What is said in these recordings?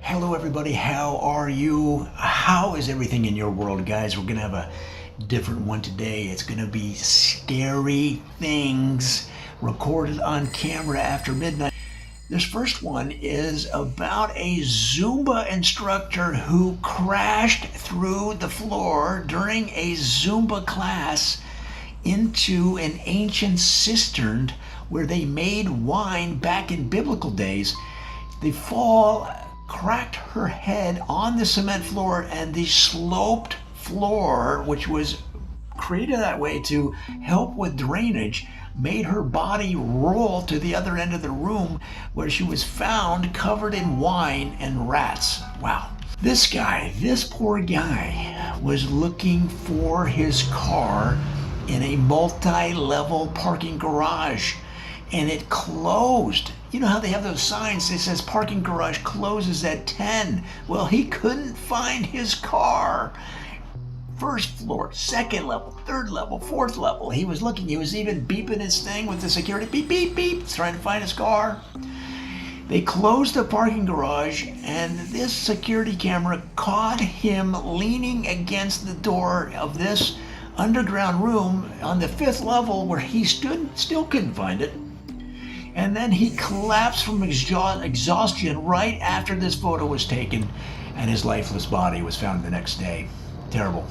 Hello everybody, how are you? How is everything in your world, guys? We're gonna have a different one today. It's gonna be scary things recorded on camera after midnight. This first one is about a Zumba instructor who crashed through the floor during a Zumba class into an ancient cistern where they made wine back in biblical days. The fall cracked her head on the cement floor, and the sloped floor, which was created that way to help with drainage, made her body roll to the other end of the room, where she was found covered in wine and rats. Wow. This poor guy, was looking for his car in a multi-level parking garage, and it closed. You know how they have those signs that says parking garage closes at 10? Well, he couldn't find his car. First floor, second level, third level, fourth level. He was looking. He was even beeping his thing with the security. Beep, beep, beep. Trying to find his car. They closed the parking garage, and this security camera caught him leaning against the door of this underground room on the fifth level where he stood, still couldn't find it. And then he collapsed from exhaustion right after this photo was taken, and his lifeless body was found the next day. Terrible.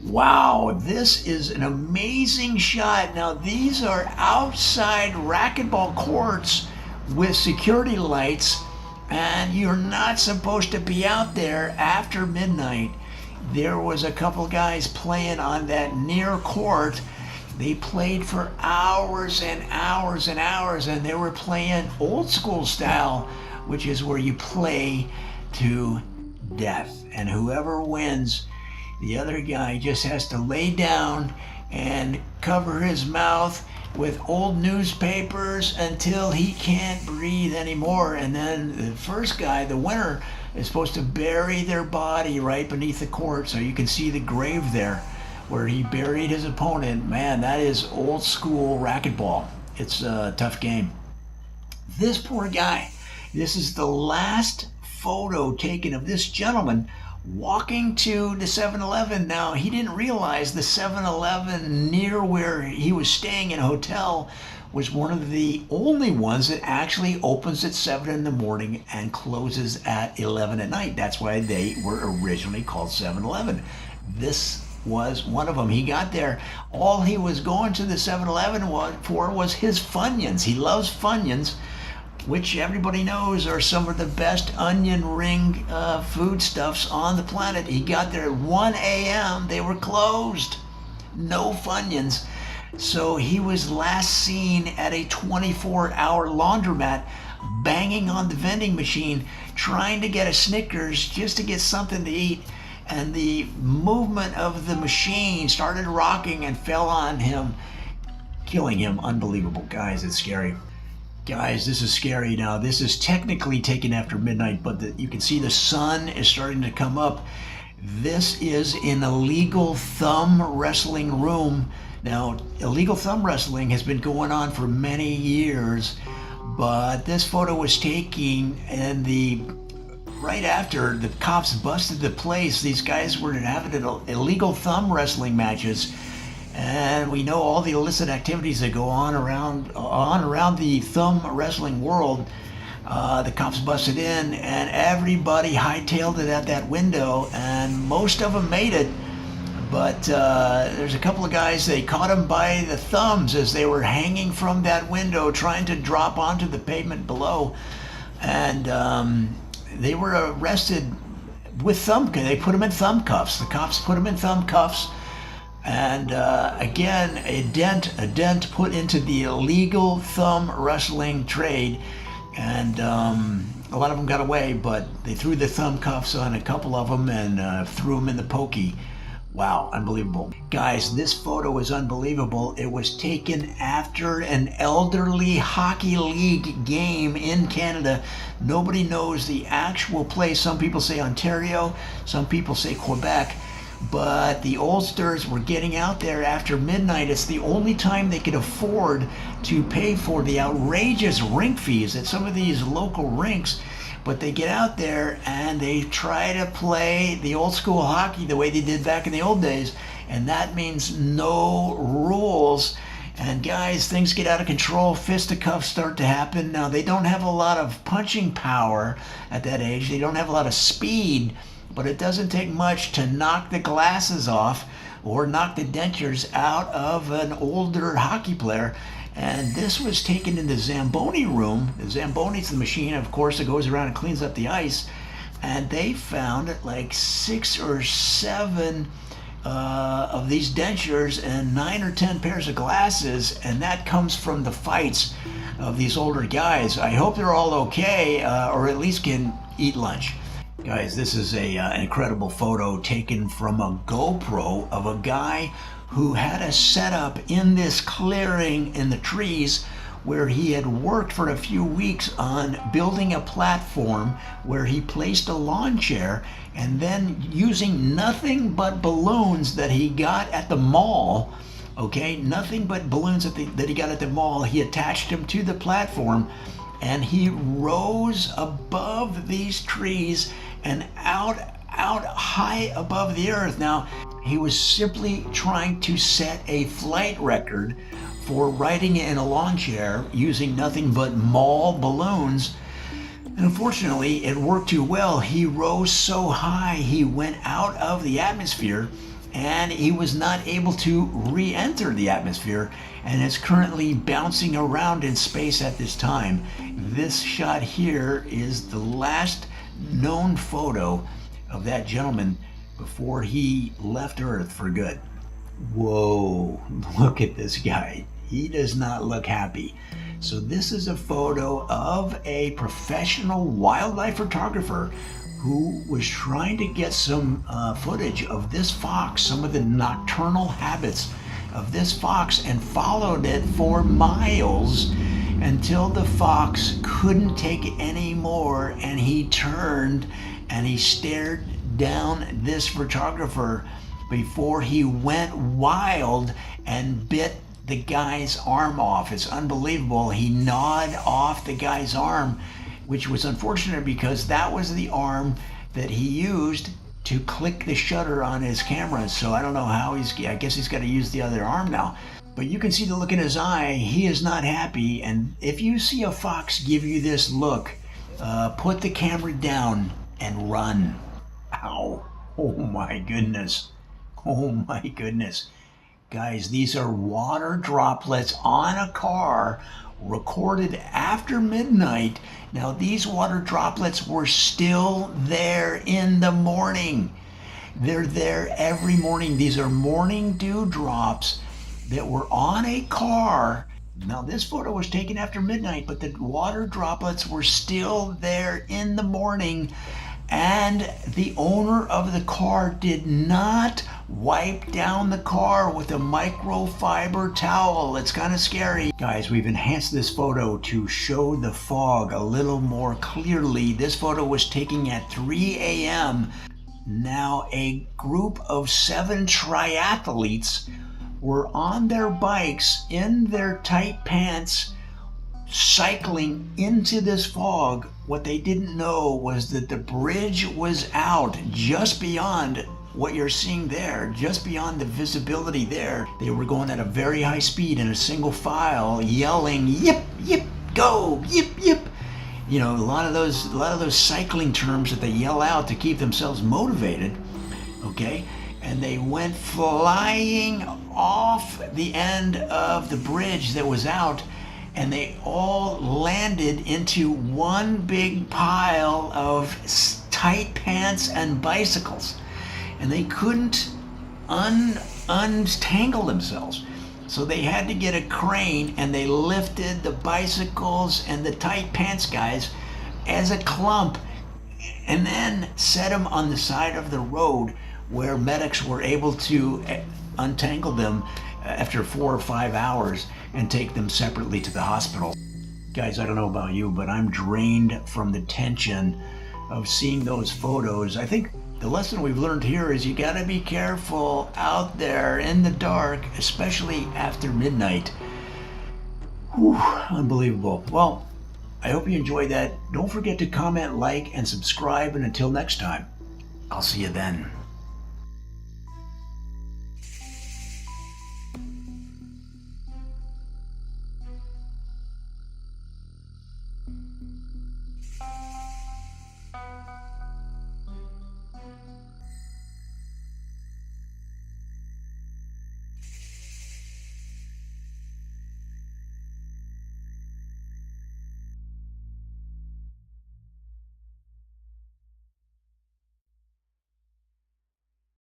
Wow, this is an amazing shot. Now, these are outside racquetball courts with security lights, and you're not supposed to be out there after midnight. There was a couple guys playing on that near court. They played for hours and hours and hours, and they were playing old school style, which is where you play to death. And whoever wins, the other guy just has to lay down and cover his mouth with old newspapers until he can't breathe anymore. And then the first guy, the winner, is supposed to bury their body right beneath the court, so you can see the grave there where he buried his opponent. Man, that is old school racquetball. It's a tough game. This poor guy, this is the last photo taken of this gentleman walking to the 7-Eleven. Now, he didn't realize the 7-Eleven near where he was staying in a hotel was one of the only ones that actually opens at 7 in the morning and closes at 11 at night. That's why they were originally called 7-Eleven. This was one of them. He got there. All he was going to the 7-Eleven for was his Funyuns. He loves Funyuns, which everybody knows are some of the best onion ring foodstuffs on the planet. He got there at 1 a.m. They were closed. No Funyuns. So he was last seen at a 24-hour laundromat, banging on the vending machine, trying to get a Snickers just to get something to eat. And the movement of the machine started rocking and fell on him, killing him. Unbelievable. Guys, it's scary. Guys, this is scary. Now, this is technically taken after midnight, but you can see the sun is starting to come up. This is an illegal thumb wrestling room. Now, illegal thumb wrestling has been going on for many years, but this photo was taken right after the cops busted the place. These guys were having illegal thumb wrestling matches, and we know all the illicit activities that go on around the thumb wrestling world. The cops busted in, and everybody hightailed it at that window, and most of them made it. But there's a couple of guys, they caught them by the thumbs as they were hanging from that window trying to drop onto the pavement below. And they were arrested with they put them in thumb cuffs. The cops put them in thumb cuffs. And again, a dent put into the illegal thumb wrestling trade. And a lot of them got away, but they threw the thumb cuffs on a couple of them and threw them in the pokey. Wow, unbelievable. Guys, this photo is unbelievable. It was taken after an elderly hockey league game in Canada. Nobody knows the actual place. Some people say Ontario, some people say Quebec. But the oldsters were getting out there after midnight. It's the only time they could afford to pay for the outrageous rink fees at some of these local rinks. but they get out there and they try to play the old school hockey the way they did back in the old days, and that means no rules. And guys, things get out of control. Fisticuffs start to happen. Now, they don't have a lot of punching power at that age. They don't have a lot of speed, but it doesn't take much to knock the glasses off or knock the dentures out of an older hockey player. And this was taken in the Zamboni room. The Zamboni's the machine, of course, that goes around and cleans up the ice. And they found like 6 or 7 of these dentures and 9 or 10 pairs of glasses, and that comes from the fights of these older guys. I hope they're all okay, or at least can eat lunch. Guys, this is an incredible photo taken from a GoPro of a guy who had a setup in this clearing in the trees where he had worked for a few weeks on building a platform where he placed a lawn chair, and then using nothing but balloons that he got at the mall, okay, nothing but balloons that he got at the mall, he attached them to the platform, and he rose above these trees and out high above the earth. Now, he was simply trying to set a flight record for riding in a lawn chair using nothing but mall balloons. And unfortunately, it worked too well. He rose so high, he went out of the atmosphere, and he was not able to re-enter the atmosphere, and is currently bouncing around in space at this time. This shot here is the last known photo of that gentleman before he left Earth for good. Whoa, look at this guy. He does not look happy. So this is a photo of a professional wildlife photographer who was trying to get some footage of this fox, some of the nocturnal habits of this fox, and followed it for miles until the fox couldn't take it anymore, and he turned and he stared down this photographer before he went wild and bit the guy's arm off. It's unbelievable. He gnawed off the guy's arm, which was unfortunate because that was the arm that he used to click the shutter on his camera. So I don't know how I guess he's got to use the other arm now. But you can see the look in his eye. He is not happy. And if you see a fox give you this look, put the camera down and run. Ow. Oh my goodness. Oh my goodness. Guys, these are water droplets on a car recorded after midnight. Now, these water droplets were still there in the morning. They're there every morning. These are morning dewdrops that were on a car. Now, this photo was taken after midnight, but the water droplets were still there in the morning. And the owner of the car did not wipe down the car with a microfiber towel. It's kind of scary. Guys, we've enhanced this photo to show the fog a little more clearly. This photo was taken at 3 a.m. Now, a group of 7 triathletes were on their bikes in their tight pants, cycling into this fog. What they didn't know was that the bridge was out just beyond what you're seeing there, just beyond the visibility there. They were going at a very high speed in a single file, yelling, "Yip, yip, go, yip, yip." You know, a lot of those cycling terms that they yell out to keep themselves motivated, okay? And they went flying off the end of the bridge that was out, and they all landed into one big pile of tight pants and bicycles. And they couldn't untangle themselves. So they had to get a crane, and they lifted the bicycles and the tight pants guys as a clump, and then set them on the side of the road where medics were able to untangle them after 4 or 5 hours and take them separately to the hospital. Guys, I don't know about you, but I'm drained from the tension of seeing those photos. I think the lesson we've learned here is you gotta be careful out there in the dark, especially after midnight. Whew, unbelievable. Well, I hope you enjoyed that. Don't forget to comment, like, and subscribe. And until next time, I'll see you then.